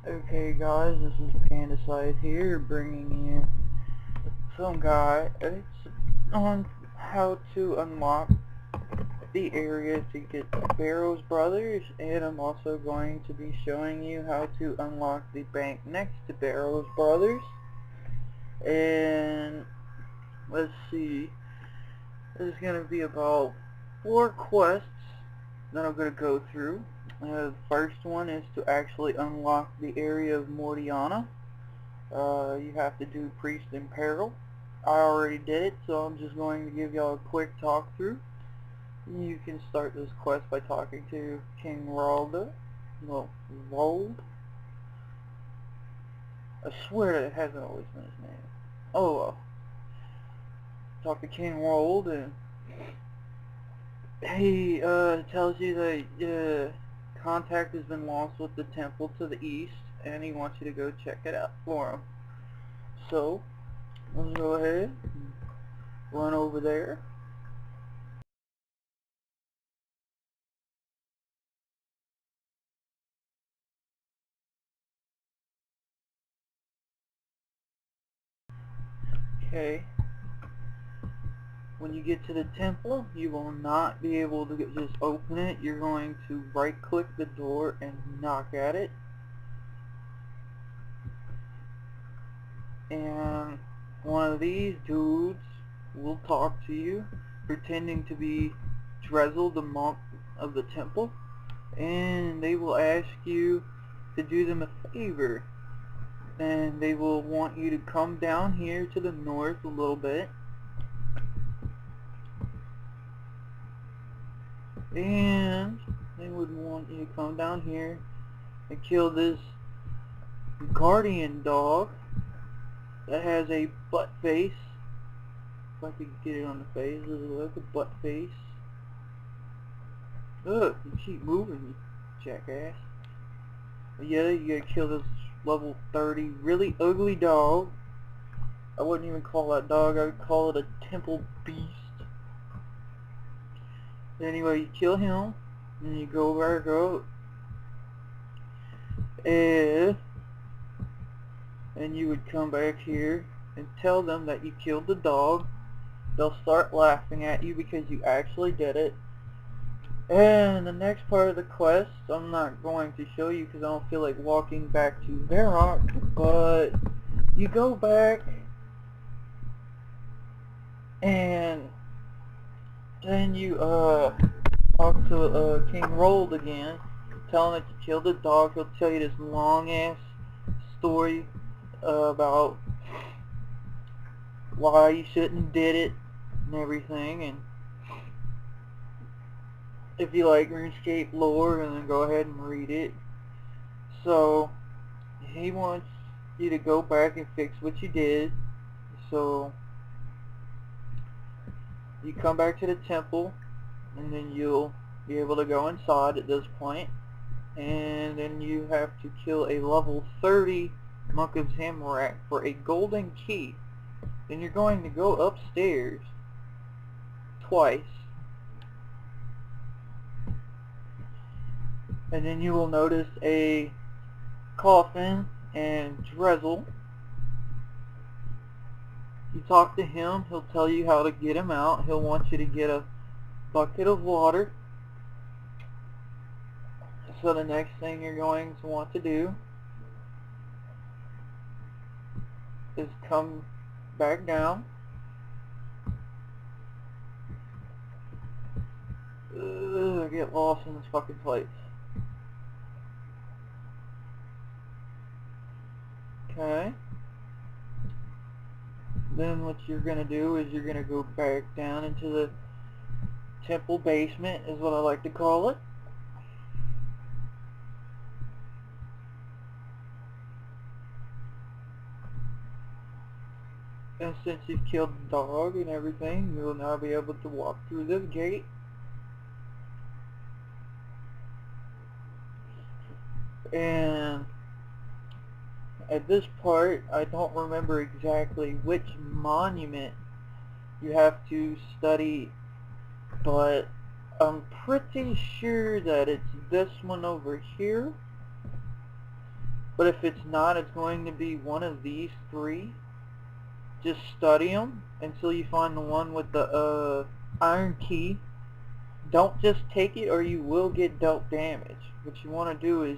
Okay guys, this is Panda Scythe here, bringing you some guide on how to unlock the area to get Barrows Brothers, and I'm also going to be showing you how to unlock the bank next to Barrows Brothers. And let's see, there's going to be about 4 quests that I'm going to go through. The first one is to actually unlock the area of Mortiana. You have to do Priest in Peril. I already did it, so I'm just going to give y'all a quick talk through. You can start this quest by talking to King Rold. I swear that it hasn't always been his name. Oh well. Talk to King Rold, and he tells you that contact has been lost with the temple to the east, and he wants you to go check it out for him. So let's go ahead and run over there. Okay. When you get to the temple, you will not be able to just open it. You're going to right click the door and knock at it. And one of these dudes will talk to you, pretending to be Drezel, the monk of the temple, and they will ask you to do them a favor. And they will want you to come down here to the north a little bit, and they would want you to come down here and kill this guardian dog that has a butt face. If I could get it on the face, does it look like a butt face? Ugh, you keep moving, you jackass. But yeah, you gotta kill this level 30 really ugly dog. I wouldn't even call that dog, I would call it a temple beast. Anyway, you kill him, and you go back up, and you would come back here and tell them that you killed the dog. They'll start laughing at you because you actually did it. And the next part of the quest, I'm not going to show you because I don't feel like walking back to Barrows, but you go back and then you talk to King Rold again, tell him that you killed the dog. He'll tell you this long ass story about why you shouldn't did it and everything. And if you like Runescape lore, then go ahead and read it. So he wants you to go back and fix what you did. So you come back to the temple, and then you'll be able to go inside at this point, and then you have to kill a level 30 Monk of Zamorak for a golden key. Then you're going to go upstairs twice, and then you will notice a coffin and Drezel. You talk to him, he'll tell you how to get him out. He'll want you to get a bucket of water. So the next thing you're going to want to do is come back down. I get lost in this fucking place. Okay. Then what you're going to do is you're going to go back down into the temple basement, is what I like to call it. And since you've killed the dog and everything, you'll now be able to walk through this gate. And at this part, I don't remember exactly which monument you have to study, but I'm pretty sure that it's this one over here. But if it's not, it's going to be one of these three. Just study them until you find the one with the iron key. Don't just take it or you will get dealt damage. What you want to do is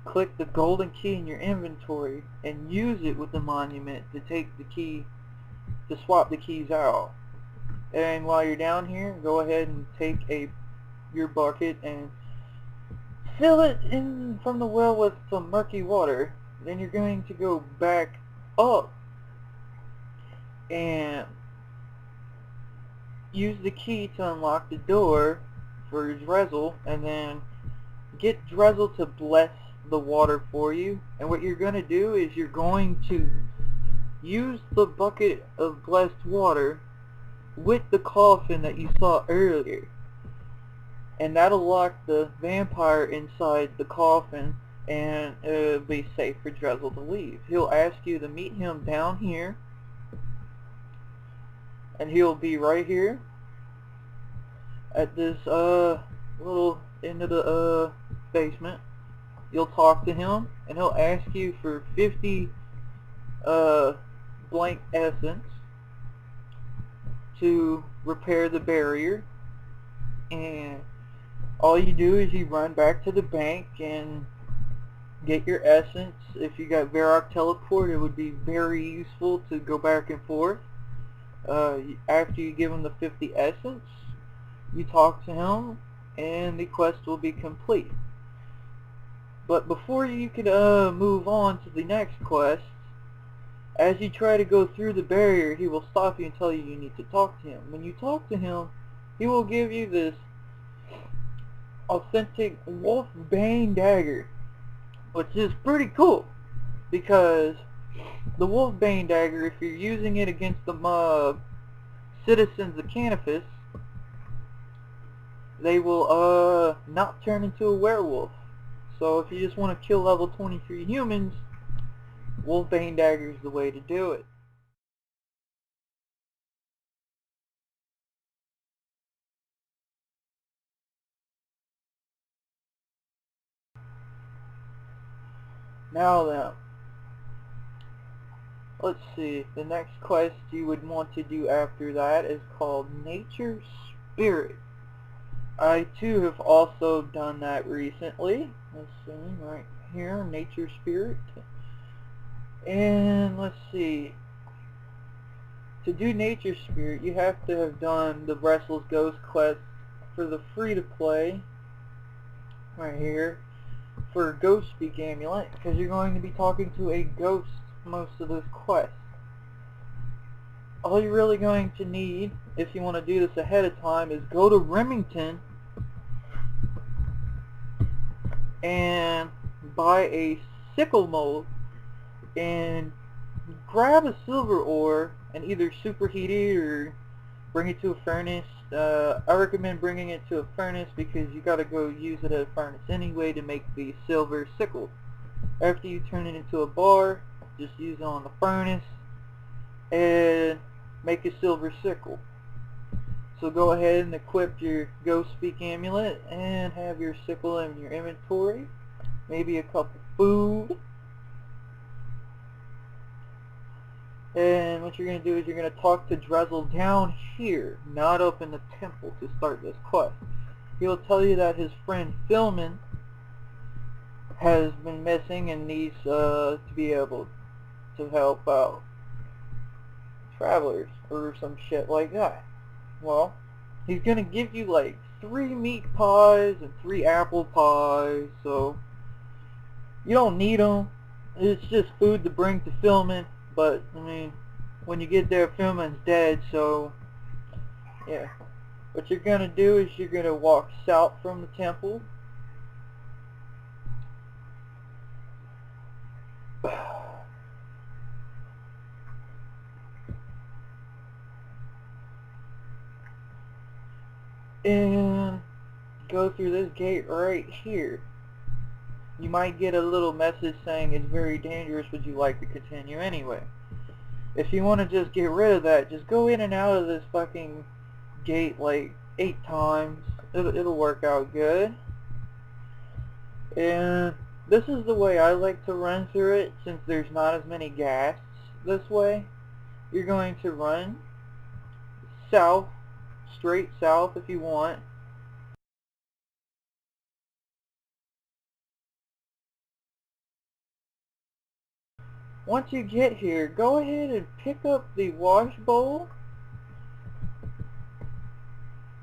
click the golden key in your inventory and use it with the monument to take the key, to swap the keys out. And while you're down here, go ahead and take your bucket and fill it in from the well with some murky water. Then you're going to go back up and use the key to unlock the door for Drezel, and then get Drezel to bless the water for you. And what you're going to do is you're going to use the bucket of blessed water with the coffin that you saw earlier, and that'll lock the vampire inside the coffin, and it'll be safe for Drezel to leave. He'll ask you to meet him down here, and he'll be right here at this little end of the basement. You'll talk to him, and he'll ask you for 50 blank essence to repair the barrier. And all you do is you run back to the bank and get your essence. If you got Varrock teleport, it would be very useful to go back and forth. After you give him the 50 essence, you talk to him and the quest will be complete. But before you can move on to the next quest, as you try to go through the barrier, he will stop you and tell you you need to talk to him. When you talk to him, he will give you this authentic Wolfbane dagger, which is pretty cool, because the Wolfbane dagger, if you're using it against the citizens of Canifis, they will not turn into a werewolf. So if you just want to kill level 23 humans, Wolfbane dagger is the way to do it. Now then, let's see, the next quest you would want to do after that is called Nature Spirit. I too have also done that recently. Let's see, right here, Nature Spirit. And let's see, to do Nature Spirit you have to have done the Restless Ghost quest for the free-to-play right here for Ghost Speak Amulet, because you're going to be talking to a ghost most of this quest. All you're really going to need, if you want to do this ahead of time, is go to Remington and buy a sickle mold and grab a silver ore and either superheat it or bring it to a furnace. I recommend bringing it to a furnace because you gotta go use it at a furnace anyway to make the silver sickle. After you turn it into a bar, just use it on the furnace and make a silver sickle. So go ahead and equip your Ghost Speak Amulet and have your sickle in your inventory, maybe a cup of food. And what you're going to do is you're going to talk to Drezel down here, not up in the temple, to start this quest. He'll tell you that his friend Philman has been missing and needs to be able to help out travelers or some shit like that. Well, he's going to give you like 3 meat pies and 3 apple pies, so you don't need them. It's just food to bring to Philman. But, I mean, when you get there, Philman's dead, so, yeah. What you're going to do is you're going to walk south from the temple. And go through this gate right here. You might get a little message saying it's very dangerous, would you like to continue anyway? If you want to just get rid of that, just go in and out of this fucking gate like 8 times. It'll work out good. And This is the way I like to run through it, since there's not as many ghasts this way. You're going to run south, straight south if you want. Once you get here, go ahead and pick up the wash bowl,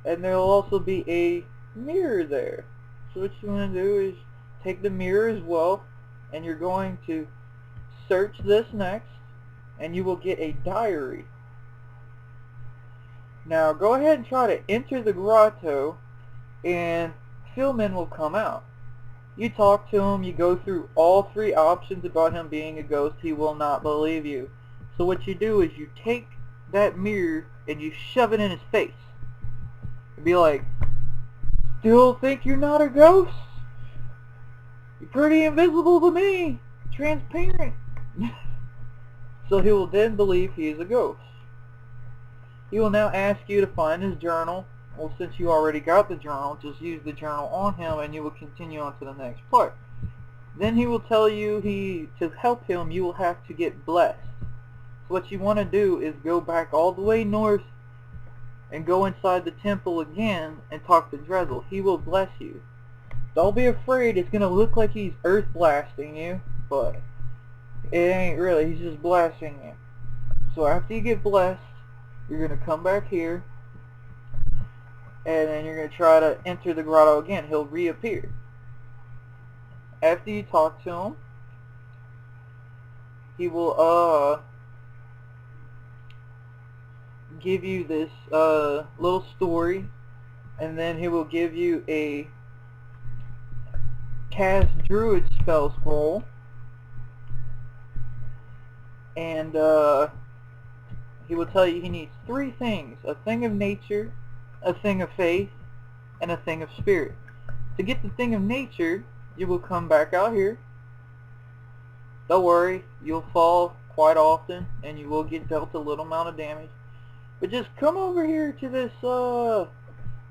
and there will also be a mirror there. So what you want to do is take the mirror as well, and you're going to search this next, and you will get a diary. Now go ahead and try to enter the grotto, and Philman will come out. You talk to him, you go through all three options about him being a ghost. He will not believe you. So what you do is you take that mirror and you shove it in his face. And be like, still think you're not a ghost? You're pretty invisible to me. Transparent. So he will then believe he is a ghost. He will now ask you to find his journal. Well, since you already got the journal, just use the journal on him and you will continue on to the next part. Then he will tell you to help him, you will have to get blessed. So what you want to do is go back all the way north and go inside the temple again and talk to Drezel. He will bless you. Don't be afraid, it's going to look like he's earth blasting you, but it ain't really, he's just blasting you. So after you get blessed, you're going to come back here, and then you're going to try to enter the grotto again. He'll reappear. After you talk to him, he will give you this little story, and then he will give you a cast druid spell scroll, and he will tell you he needs three things: a thing of nature, a thing of faith, and a thing of spirit. To get the thing of nature, you will come back out here. Don't worry, you'll fall quite often and you will get dealt a little amount of damage, but just come over here to this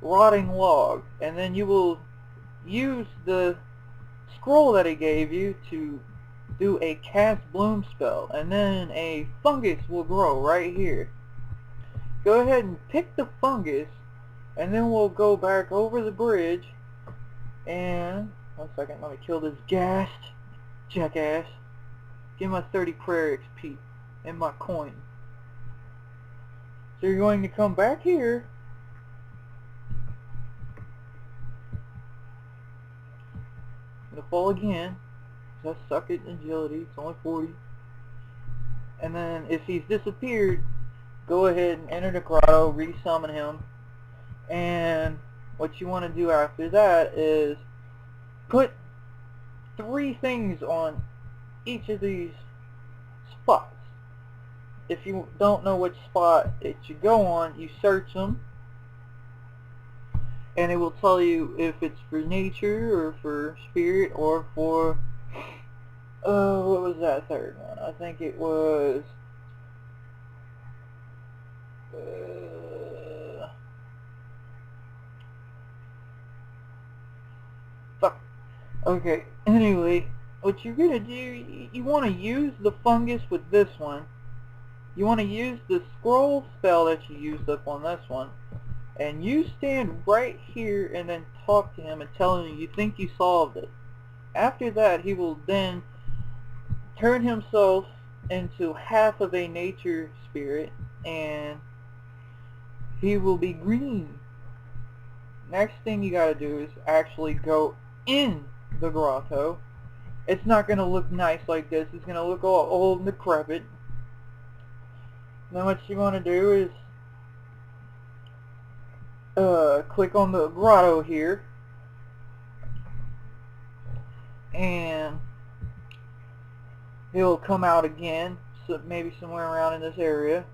rotting log, and then you will use the scroll that he gave you to do a cast bloom spell, and then a fungus will grow right here. Go ahead and pick the fungus, and then we'll go back over the bridge, and 1 second, let me kill this ghast jackass. Give my 30 prayer XP and my coin. So you're going to come back here, I'm gonna fall again, because I suck at agility, it's only 40. And then if he's disappeared, go ahead and enter the grotto, re-summon him, and what you want to do after that is put 3 things on each of these spots. If you don't know which spot it should go on, you search them, and it will tell you if it's for nature or for spirit or for what was that third one? I think it was fuck. Okay, anyway, what you're gonna do, you want to use the fungus with this one. You want to use the scroll spell that you used up on this one, and you stand right here and then talk to him and tell him you think you solved it. After that, he will then turn himself into half of a nature spirit, and he will be green. Next thing you gotta do is actually go in the grotto. It's not gonna look nice like this. It's gonna look all old and decrepit. Then what you want to do is click on the grotto here, and he'll come out again, so maybe somewhere around in this area.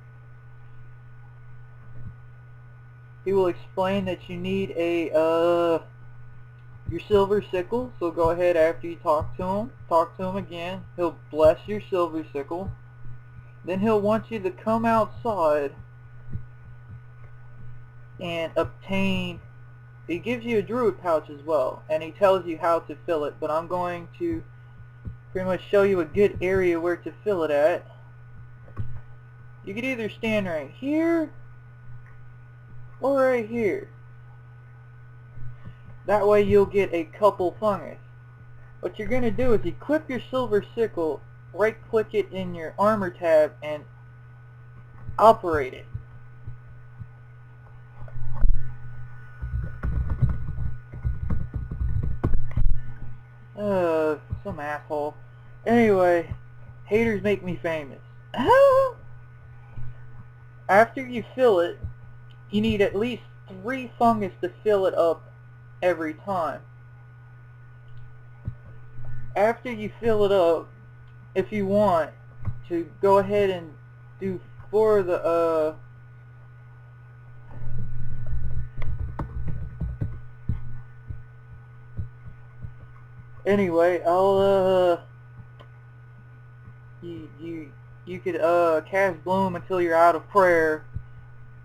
He will explain that you need a your silver sickle, so go ahead after you talk to him again. He'll bless your silver sickle. Then he'll want you to come outside and obtain he gives you a druid pouch as well, and he tells you how to fill it, but I'm going to pretty much show you a good area where to fill it at. You could either stand right here or right here. That way you'll get a couple fungus. What you're going to do is equip your silver sickle, right click it in your armor tab, and operate it. Some asshole. Anyway, haters make me famous. After you fill it, you need at least 3 fungus to fill it up every time. After you fill it up, if you want to go ahead and do 4 of the anyway, I'll you could cast bloom until you're out of prayer,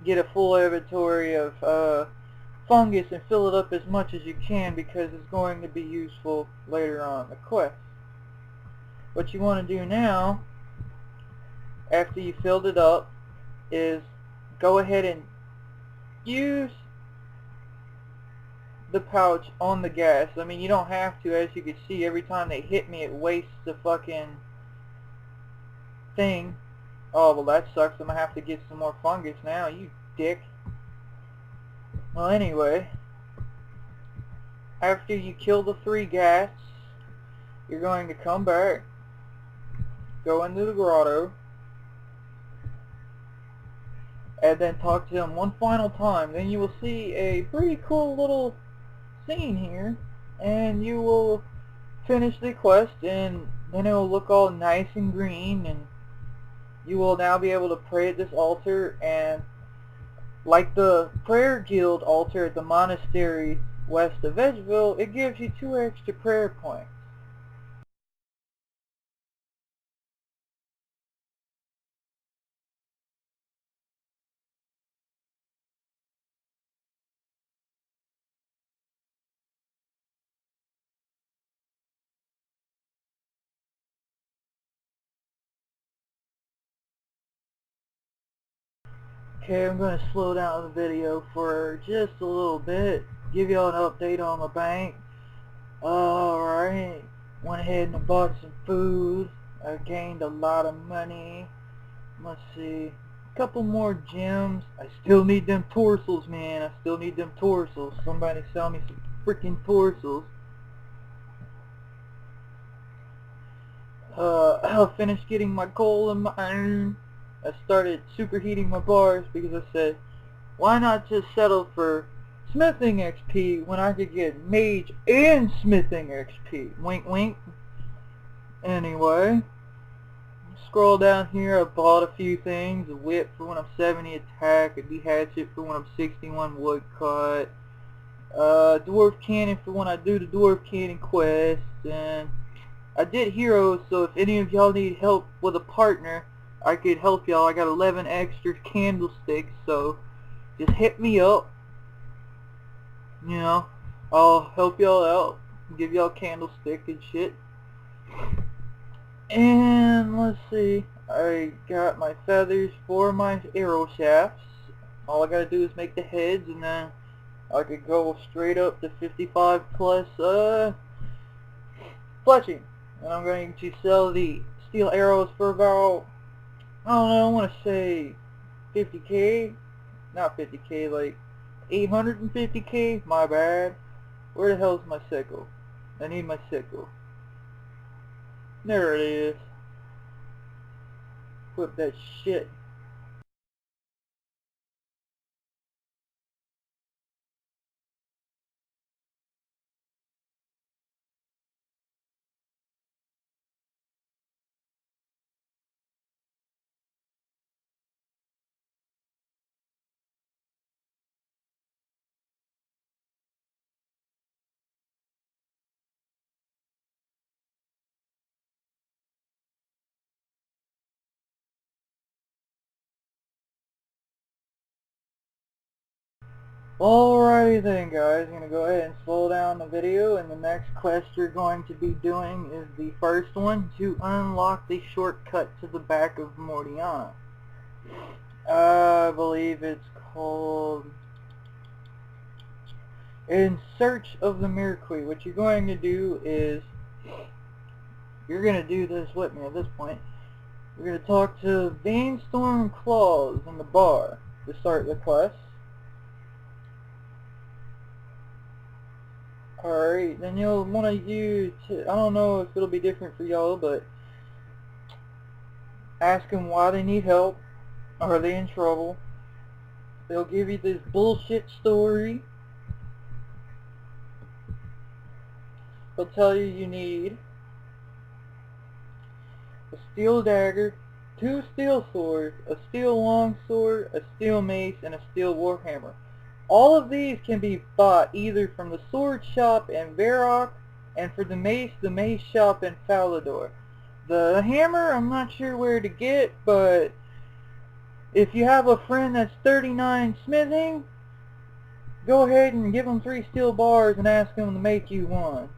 get a full inventory of fungus, and fill it up as much as you can, because it's going to be useful later on in the quest. What you want to do now, after you filled it up, is go ahead and use the pouch on the gas. I mean, you don't have to. As you can see, every time they hit me, it wastes the fucking thing. Oh, well, that sucks. I'm gonna have to get some more fungus now, you dick. Well, anyway, after you kill the 3 gas, you're going to come back, go into the grotto, and then talk to him one final time. Then you will see a pretty cool little scene here, and you will finish the quest, and then it will look all nice and green, and you will now be able to pray at this altar. And like the prayer guild altar at the monastery west of Edgeville, it gives you 2 extra prayer points. Okay, I'm going to slow down the video for just a little bit, give y'all an update on the bank. Alright, went ahead and bought some food. I gained a lot of money. Let's see, a couple more gems. I still need them torsals, man. I still need them torsals. Somebody sell me some freaking torsals. I finished getting my coal and my iron. I started superheating my bars because I said, why not just settle for smithing XP when I could get mage and smithing XP? Wink wink. Anyway, scroll down here. I bought a few things. A whip for when I'm 70 attack, a de-hatchet for when I'm 61 woodcut, dwarf cannon for when I do the dwarf cannon quest, and I did heroes, so if any of y'all need help with a partner, I could help y'all. I got 11 extra candlesticks, so just hit me up. You know, I'll help y'all out, give y'all candlestick and shit. And let's see, I got my feathers for my arrow shafts. All I gotta do is make the heads, and then I could go straight up to 55 plus fletching. And I'm going to sell the steel arrows for about, I don't know, I want to say 50k, not 50k, like 850k, my bad. Where the hell's my sickle? I need my sickle. There it is. Equip that shit. Alrighty then guys, I'm going to go ahead and slow down the video, and the next quest you're going to be doing is the first one, to unlock the shortcut to the back of Myrque. I believe it's called In Search of the Myrque. What you're going to do is, you're going to do this with me at this point. We're going to talk to Veinstorm Claws in the bar to start the quest. Alright, then you'll want to use, I don't know if it'll be different for y'all, but ask them why they need help. Are they in trouble? They'll give you this bullshit story. They'll tell you you need a steel dagger, 2 steel swords, a steel longsword, a steel mace, and a steel warhammer. All of these can be bought either from the sword shop in Barrows, and for the mace shop in Falador. The hammer, I'm not sure where to get, but if you have a friend that's 39 smithing, go ahead and give them 3 steel bars and ask them to make you one.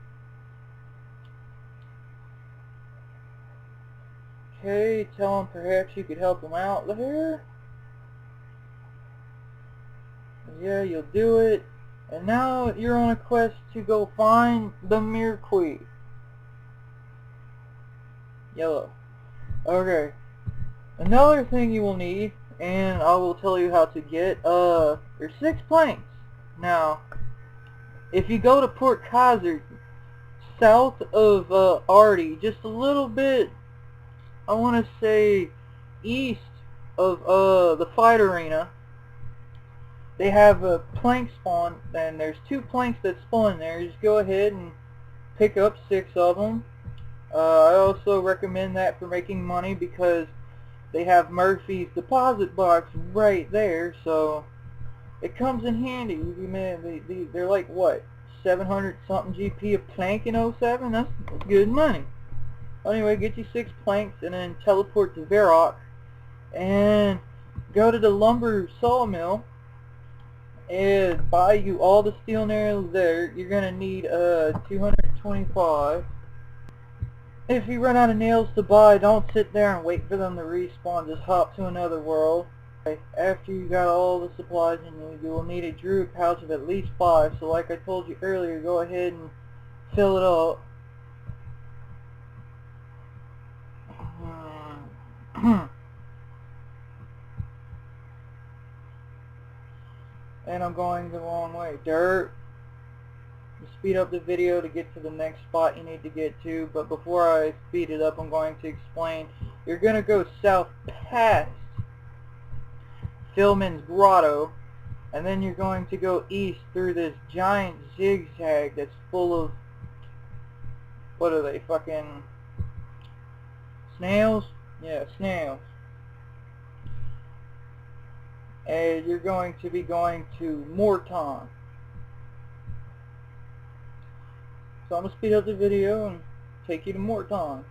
Okay, tell them perhaps you could help them out there. Yeah, you'll do it. And now you're on a quest to go find the Myrque. Yellow. Okay. Another thing you will need, and I will tell you how to get, there's 6 planks. Now, if you go to Port Kaiser, south of Artie, just a little bit, I want to say east of the fight arena, they have a plank spawn, and there's 2 planks that spawn there. Just go ahead and pick up 6 of them. I also recommend that for making money, because they have Murphy's deposit box right there, so it comes in handy. They're like, what, 700 something GP a plank in 07? That's good money. Anyway, get you 6 planks and then teleport to Varrock and go to the lumber sawmill and buy you all the steel nails there. You're gonna need 225. If you run out of nails to buy, don't sit there and wait for them to respawn. Just hop to another world. After you got all the supplies you will need a druid pouch of at least 5. So like I told you earlier, go ahead and fill it up. And I'm going the wrong way. Dirt. Speed up the video to get to the next spot you need to get to, but before I speed it up, I'm going to explain. You're going to go south past Philman's Grotto, and then you're going to go east through this giant zigzag that's full of, what are they, fucking snails? Yeah, snails. And you're going to be going to Myrque. So I'm going to speed up the video and take you to Myrque.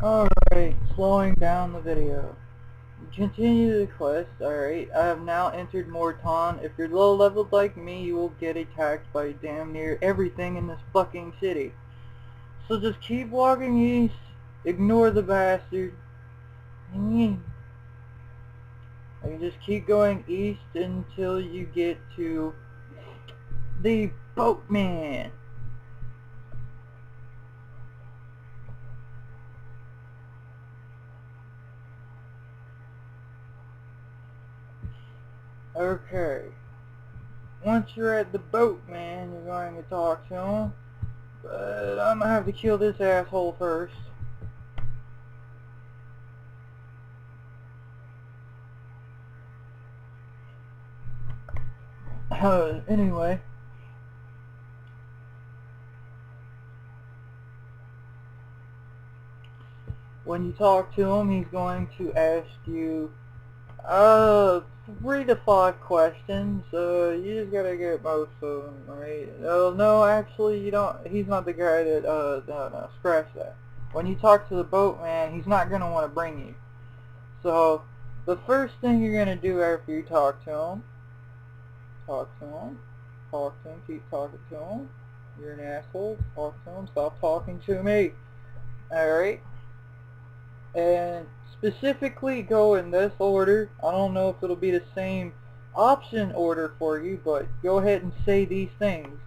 Alright, slowing down the video. Continue the quest. Alright, I have now entered Myrque. If you're low leveled like me, you will get attacked by damn near everything in this fucking city. So just keep walking east, ignore the bastard, and just keep going east until you get to the boatman. Okay. Once you're at the boatman, you're going to talk to him. But I'm gonna have to kill this asshole first. Anyway. When you talk to him, he's going to ask you 3 to 5 questions. You just gotta get most of them, right? Oh, no, actually, you don't. He's not the guy that, no, scratch that. When you talk to the boatman, he's not gonna want to bring you. So, the first thing you're gonna do after you talk to him, keep talking to him. You're an asshole. Talk to him. Stop talking to me. Alright? And specifically go in this order. I don't know if it'll be the same option order for you, but go ahead and say these things.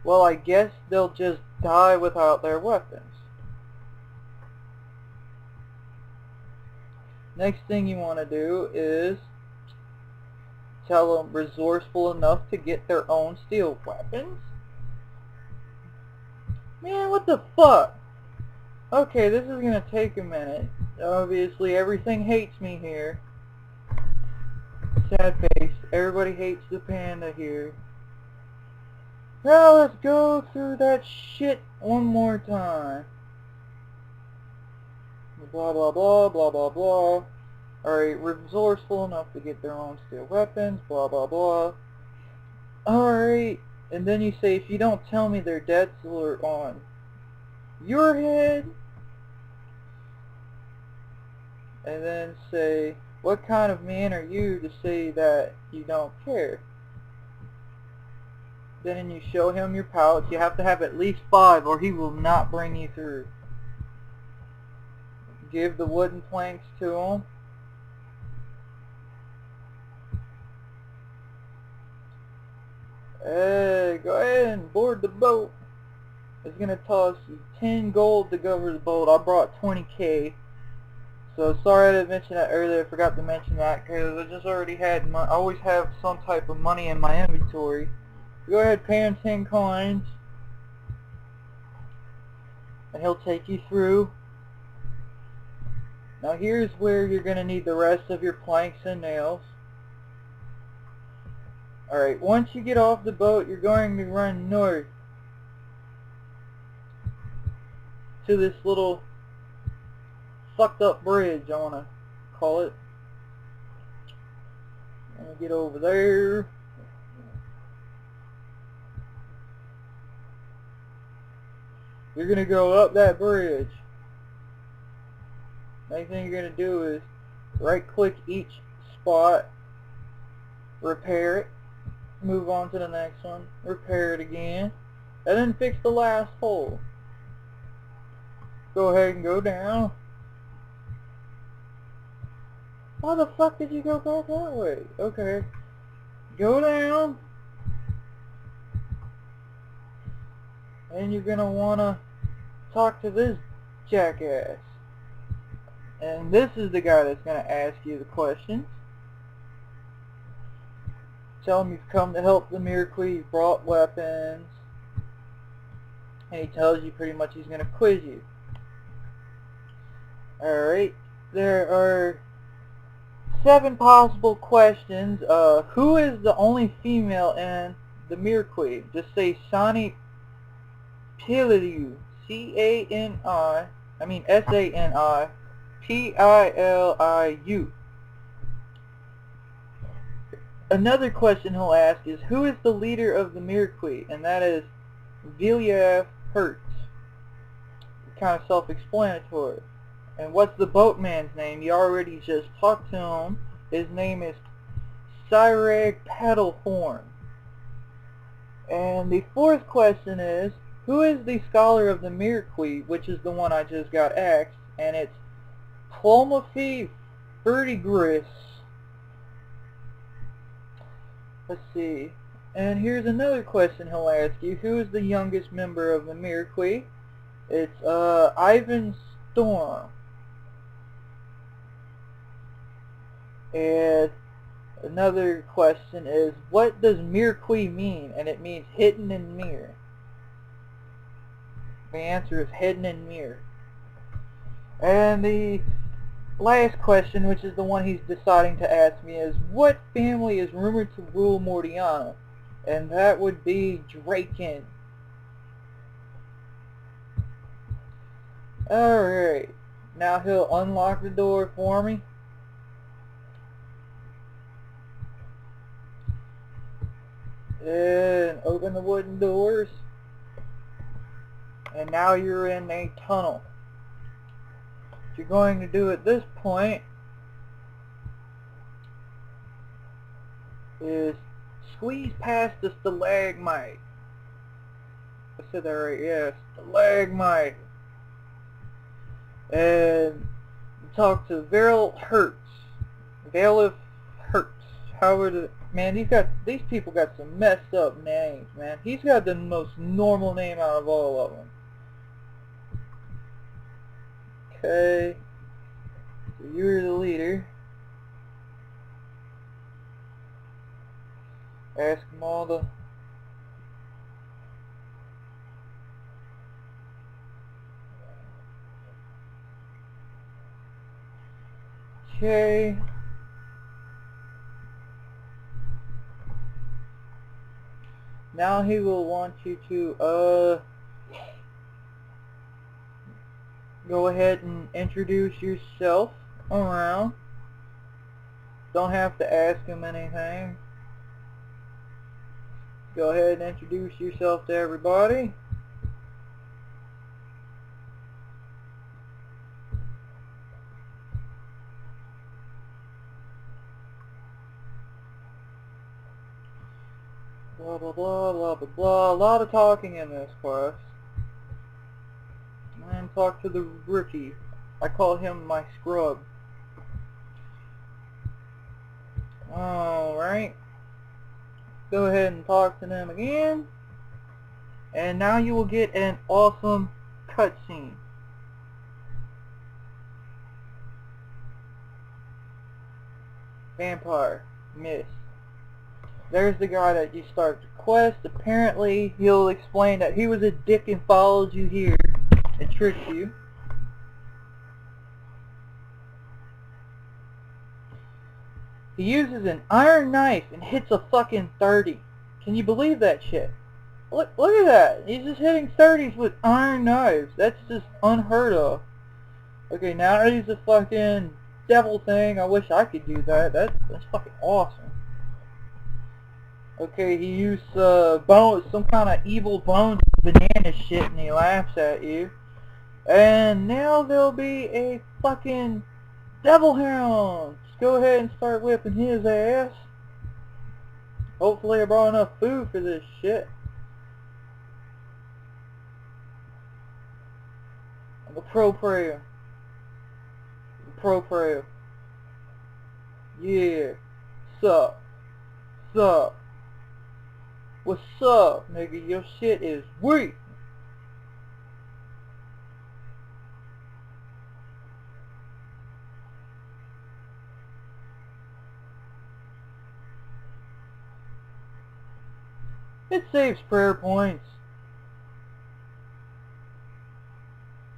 Well, I guess they'll just die without their weapons. Next thing you want to do is tell them resourceful enough to get their own steel weapons. Man, what the fuck? Okay, this is gonna take a minute. Obviously, everything hates me here. Sad face. Everybody hates the panda here. Now let's go through that shit one more time. Blah blah blah blah blah blah. Alright, resourceful enough to get their own steel weapons. Blah blah blah. Alright, and then you say, if you don't tell me their debts are on your head. And then say, what kind of man are you to say that you don't care? Then you show him your pouch. You have to have at least 5 or he will not bring you through. Give the wooden planks to him. Hey, go ahead and board the boat. It's going to toss you 10 gold to cover the boat. I brought 20k. So sorry I didn't mention that earlier. I forgot to mention that because I just already had I always have some type of money in my inventory. Go ahead, pay him 10 coins, and he'll take you through. Now here's where you're going to need the rest of your planks and nails. Alright, once you get off the boat, you're going to run north to this little fucked up bridge, I want to call it. I'm going to get over there. You're going to go up that bridge. Next thing you're going to do is right click each spot, repair it, move on to the next one, repair it again, and then fix the last hole. Go ahead and go down. Why the fuck did you go back that way? Okay. Go down. And you're gonna wanna talk to this jackass. And this is the guy that's gonna ask you the questions. Tell him you've come to help the Myrque, you've brought weapons. And he tells you pretty much he's gonna quiz you. Alright. There are 7 possible questions. Who is the only female in the Myrque? Just say Sani Piliu. S-A-N-I P-I-L-I-U. Another question he'll ask is, who is the leader of the Myrque? And that is Villiers Hertz. Kind of self-explanatory. And what's the boatman's name? You already just talked to him. His name is Cyrag Paddlehorn. And the 4th question is, who is the scholar of the Myrque, which is the one I just got asked, and it's Plomafi Vertigris. Let's see. And here's another question he'll ask you. Who is the youngest member of the Myrque? It's Ivan Storm. And another question is, what does Myrque mean? And it means hidden in mirror. The answer is hidden in mirror. And the last question, which is the one he's deciding to ask me, is what family is rumored to rule Mordiana? And that would be Draken. Alright. Now he'll unlock the door for me. And open the wooden doors. And now you're in a tunnel. What you're going to do at this point is squeeze past the stalagmite. I said that right, yeah, stalagmite. And talk to Barrows. Barrows. However, man, these people got some messed up names, man. He's got the most normal name out of all of them. Okay, so you're the leader. Ask them all the... Okay. Now he will want you to, go ahead and introduce yourself around. Don't have to ask him anything. Go ahead and introduce yourself to everybody. Blah blah blah blah blah blah. A lot of talking in this quest. And talk to the rookie. I call him my scrub. Alright. Go ahead and talk to them again. And now you will get an awesome cutscene. Vampire. Miss. There's the guy that you start the quest. Apparently, he'll explain that he was a dick and followed you here and tricked you. He uses an iron knife and hits a fucking 30. Can you believe that shit? Look at that. He's just hitting 30s with iron knives. That's just unheard of. Okay, now he's a fucking devil thing. I wish I could do that. That's fucking awesome. Okay, he used bones, some kind of evil bones, banana shit, and he laughs at you. And now there'll be a fucking devil hound. Just go ahead and start whipping his ass. Hopefully I brought enough food for this shit. I'm a pro player. Yeah. Sup. What's up, nigga? Your shit is weak. It saves prayer points.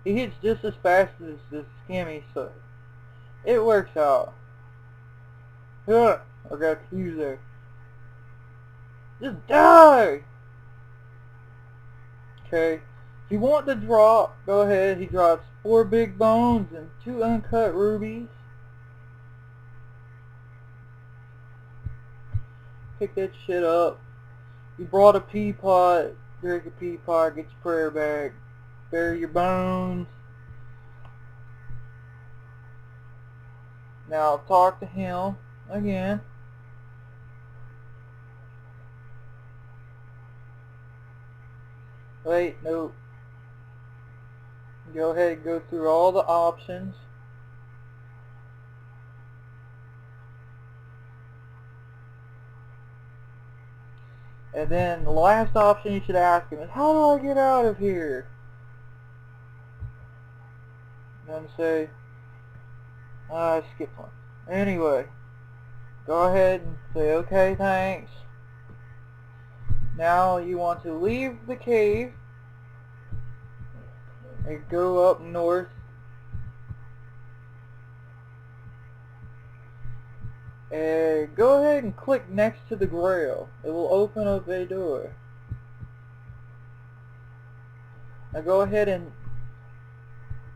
He hits just as fast as the scammy, so it works out. Huh, I got confused there. Just die! Okay. If you want the drop, go ahead. He drops 4 big bones and 2 uncut rubies. Pick that shit up. You brought a pea pot. Drink a pea pot. Get your prayer back. Bury your bones. Now talk to him again. Wait, no. Go ahead and go through all the options. And then the last option you should ask him is, how do I get out of here? Then say, I skipped one. Anyway, go ahead and say, okay, thanks. Now you want to leave the cave and go up north. And go ahead and click next to the grail. It will open up a door. Now go ahead and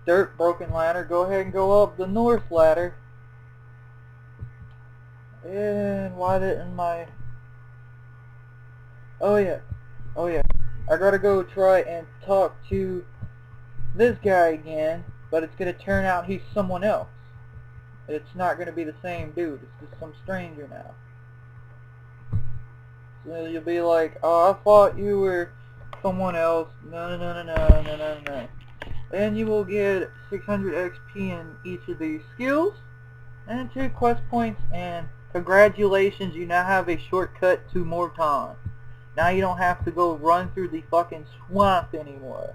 dirt broken ladder, go ahead and go up the north ladder. And why didn't my... Oh yeah. I gotta go try and talk to this guy again, but it's gonna turn out he's someone else. It's not gonna be the same dude. It's just some stranger now. So you'll be like, oh, I thought you were someone else. No. And you will get 600 XP in each of these skills and 2 quest points, and congratulations, you now have a shortcut to Morton. Now you don't have to go run through the fucking swamp anymore.